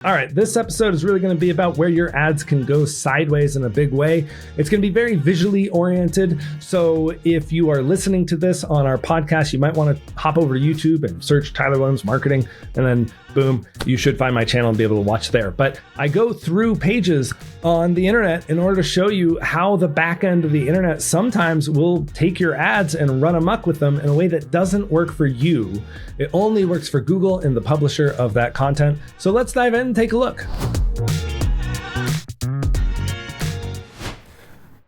All right, this episode is really going to be about where your ads can go sideways in a big way. It's going to be very visually oriented. So if you are listening to this on our podcast, you might want to hop over to YouTube and search Tyler Williams Marketing, and then boom, you should find my channel and be able to watch there. But I go through pages on the internet in order to show you how the back end of the internet sometimes will take your ads and run amok with them in a way that doesn't work for you. It only works for Google and the publisher of that content. So let's dive in and take a look.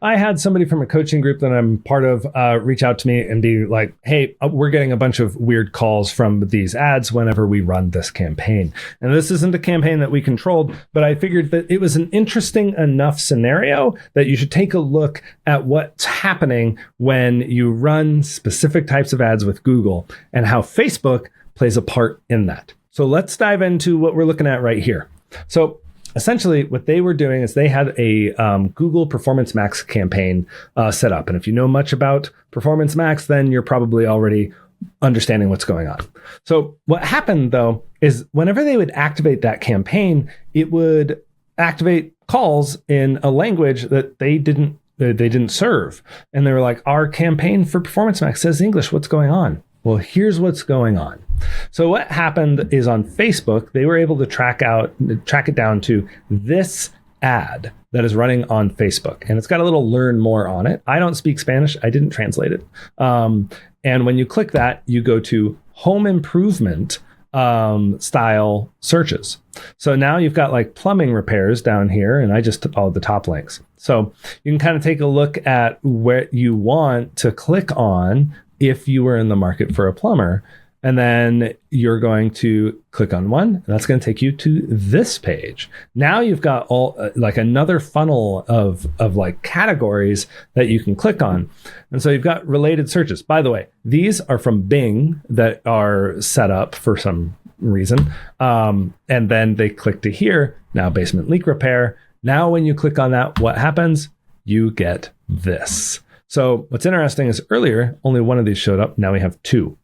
I had somebody from a coaching group that I'm part of reach out to me and be like, hey, we're getting a bunch of weird calls from these ads whenever we run this campaign. And this isn't a campaign that we controlled, but I figured that it was an interesting enough scenario that you should take a look at what's happening when you run specific types of ads with Google and how Facebook plays a part in that. So let's dive into what we're looking at right here. So essentially, what they were doing is they had a Google Performance Max campaign set up. And if you know much about Performance Max, then you're probably already understanding what's going on. So what happened, though, is whenever they would activate that campaign, it would activate calls in a language that they didn't serve. And they were like, our campaign for Performance Max says English. What's going on? Well, here's what's going on. So what happened is on Facebook, they were able to track it down to this ad that is running on Facebook. And it's got a little learn more on it. I don't speak Spanish. I didn't translate it. And when you click that, you go to home improvement style searches. So now you've got like plumbing repairs down here, and I just followed the top links. So you can kind of take a look at where you want to click on if you were in the market for a plumber. And then you're going to click on one, and that's going to take you to this page. Now you've got all like another funnel of like categories that you can click on. And so you've got related searches. By the way, these are from Bing that are set up for some reason. And then they click to here, now basement leak repair. Now when you click on that, what happens? You get this. So what's interesting is earlier, only one of these showed up. Now we have two.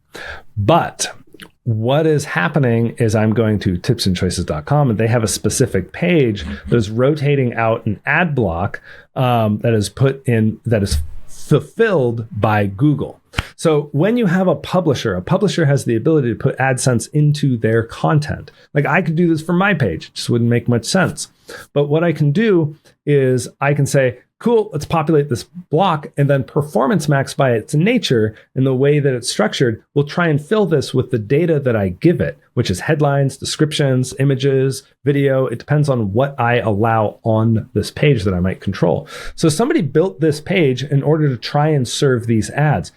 But what is happening is I'm going to tipsandchoices.com, and they have a specific page that is rotating out an ad block that is fulfilled by Google. So when you have a publisher has the ability to put AdSense into their content. Like I could do this for my page, it just wouldn't make much sense. But what I can do is I can say, cool, let's populate this block, and then Performance Max by its nature and the way that it's structured will try and fill this with the data that I give it, which is headlines, descriptions, images, video. It depends on what I allow on this page that I might control. So somebody built this page in order to try and serve these ads.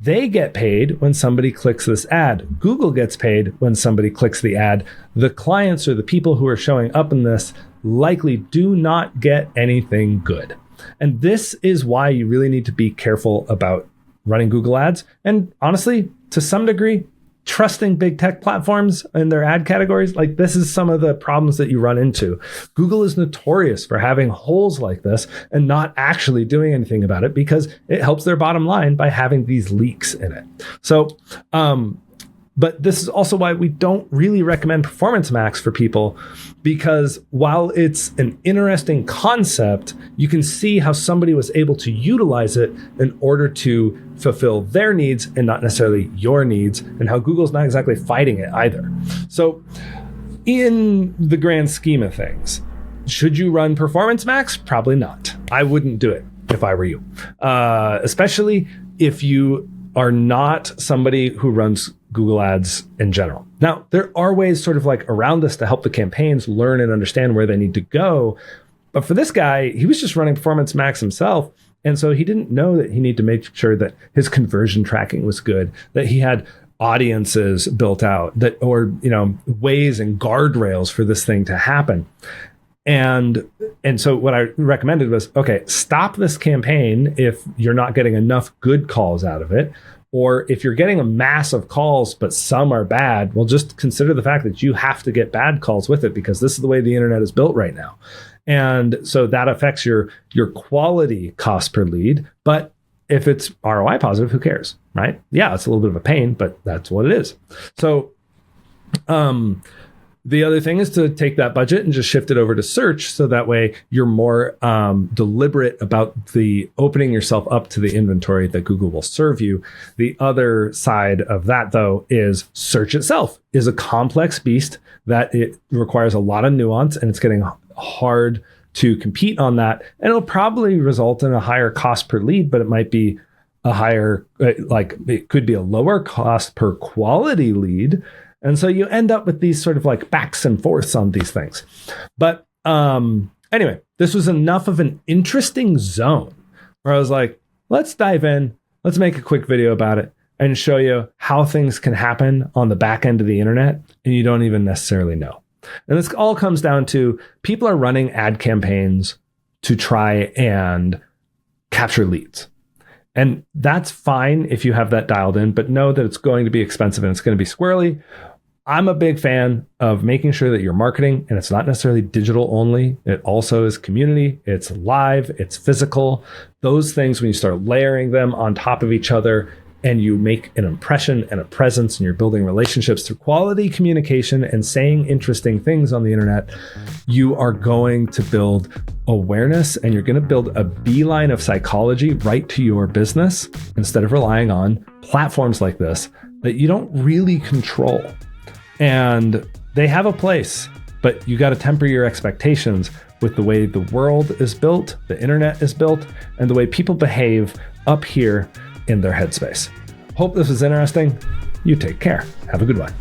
They get paid when somebody clicks this ad. Google gets paid when somebody clicks the ad. The clients or the people who are showing up in this likely do not get anything good. And this is why you really need to be careful about running Google ads. And honestly, to some degree, trusting big tech platforms and their ad categories. Like this is some of the problems that you run into. Google is notorious for having holes like this and not actually doing anything about it because it helps their bottom line by having these leaks in it. So, but this is also why we don't really recommend Performance Max for people, because while it's an interesting concept, you can see how somebody was able to utilize it in order to fulfill their needs and not necessarily your needs, and how Google's not exactly fighting it either. So in the grand scheme of things, should you run Performance Max? Probably not. I wouldn't do it if I were you, especially if you are not somebody who runs Google ads in general. Now, there are ways sort of like around this to help the campaigns learn and understand where they need to go. But for this guy, he was just running Performance Max himself. And so he didn't know that he needed to make sure that his conversion tracking was good, that he had audiences built out, that, or, ways and guardrails for this thing to happen. And so what I recommended was, okay, stop this campaign if you're not getting enough good calls out of it. Or if you're getting a mass of calls, but some are bad, well, just consider the fact that you have to get bad calls with it, because this is the way the internet is built right now. And so that affects your quality cost per lead. But if it's ROI positive, who cares, right? Yeah, it's a little bit of a pain, but that's what it is. So The other thing is to take that budget and just shift it over to search. So that way you're more deliberate about the opening yourself up to the inventory that Google will serve you. The other side of that, though, is search itself is a complex beast that it requires a lot of nuance, and it's getting hard to compete on that. And it'll probably result in a higher cost per lead, but it might be a higher, like it could be a lower cost per quality lead. And so you end up with these sort of like backs and forths on these things. But anyway, this was enough of an interesting zone where I was like, let's dive in. Let's make a quick video about it and show you how things can happen on the back end of the internet and you don't even necessarily know. And this all comes down to people are running ad campaigns to try and capture leads. And that's fine if you have that dialed in, but know that it's going to be expensive and it's going to be squirrely. I'm a big fan of making sure that you're marketing, and it's not necessarily digital only. It also is community, it's live, it's physical. Those things, when you start layering them on top of each other and you make an impression and a presence and you're building relationships through quality communication and saying interesting things on the internet, you are going to build awareness and you're going to build a beeline of psychology right to your business instead of relying on platforms like this that you don't really control. And they have a place, but you got to temper your expectations with the way the world is built, the internet is built, and the way people behave up here in their headspace. Hope this was interesting. You take care. Have a good one.